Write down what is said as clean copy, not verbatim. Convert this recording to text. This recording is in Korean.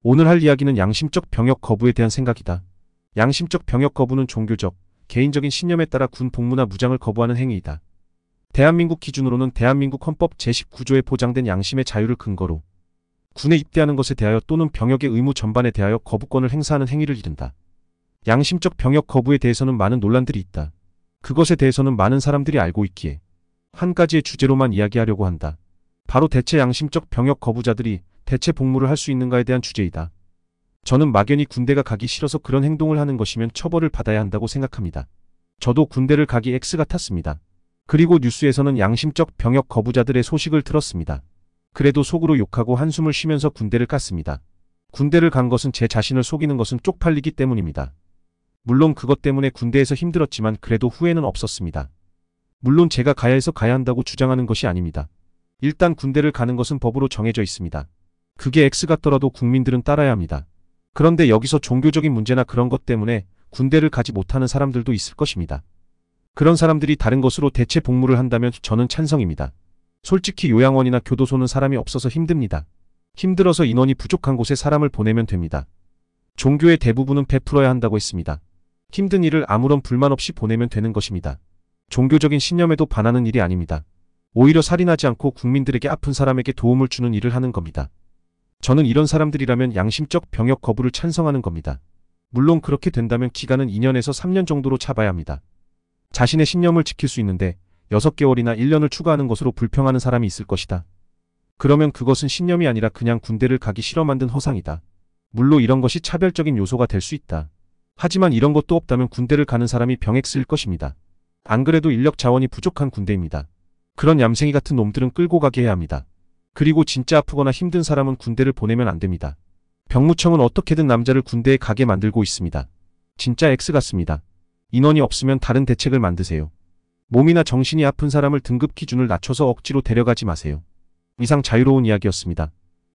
오늘 할 이야기는 양심적 병역 거부에 대한 생각이다. 양심적 병역 거부는 종교적, 개인적인 신념에 따라 군 복무나 무장을 거부하는 행위이다. 대한민국 기준으로는 대한민국 헌법 제19조에 보장된 양심의 자유를 근거로 군에 입대하는 것에 대하여 또는 병역의 의무 전반에 대하여 거부권을 행사하는 행위를 이른다. 양심적 병역 거부에 대해서는 많은 논란들이 있다. 그것에 대해서는 많은 사람들이 알고 있기에 한 가지의 주제로만 이야기하려고 한다. 바로 대체 양심적 병역 거부자들이 대체 복무를 할 수 있는가에 대한 주제이다. 저는 막연히 군대가 가기 싫어서 그런 행동을 하는 것이면 처벌을 받아야 한다고 생각합니다. 저도 군대를 가기 X 같았습니다. 그리고 뉴스에서는 양심적 병역 거부자들의 소식을 들었습니다. 그래도 속으로 욕하고 한숨을 쉬면서 군대를 갔습니다. 군대를 간 것은 제 자신을 속이는 것은 쪽팔리기 때문입니다. 물론 그것 때문에 군대에서 힘들었지만 그래도 후회는 없었습니다. 물론 제가 가야 해서 가야 한다고 주장하는 것이 아닙니다. 일단 군대를 가는 것은 법으로 정해져 있습니다. 그게 X 같더라도 국민들은 따라야 합니다. 그런데 여기서 종교적인 문제나 그런 것 때문에 군대를 가지 못하는 사람들도 있을 것입니다. 그런 사람들이 다른 것으로 대체 복무를 한다면 저는 찬성입니다. 솔직히 요양원이나 교도소는 사람이 없어서 힘듭니다. 힘들어서 인원이 부족한 곳에 사람을 보내면 됩니다. 종교의 대부분은 베풀어야 한다고 했습니다. 힘든 일을 아무런 불만 없이 보내면 되는 것입니다. 종교적인 신념에도 반하는 일이 아닙니다. 오히려 살인하지 않고 국민들에게 아픈 사람에게 도움을 주는 일을 하는 겁니다. 저는 이런 사람들이라면 양심적 병역 거부를 찬성하는 겁니다. 물론 그렇게 된다면 기간은 2년에서 3년 정도로 잡아야 합니다. 자신의 신념을 지킬 수 있는데 6개월이나 1년을 추가하는 것으로 불평하는 사람이 있을 것이다. 그러면 그것은 신념이 아니라 그냥 군대를 가기 싫어 만든 허상이다. 물론 이런 것이 차별적인 요소가 될 수 있다. 하지만 이런 것도 없다면 군대를 가는 사람이 병에 쓰일 것입니다. 안 그래도 인력 자원이 부족한 군대입니다. 그런 얌생이 같은 놈들은 끌고 가게 해야 합니다. 그리고 진짜 아프거나 힘든 사람은 군대를 보내면 안 됩니다. 병무청은 어떻게든 남자를 군대에 가게 만들고 있습니다. 진짜 X 같습니다. 인원이 없으면 다른 대책을 만드세요. 몸이나 정신이 아픈 사람을 등급 기준을 낮춰서 억지로 데려가지 마세요. 이상 자유로운 이야기였습니다.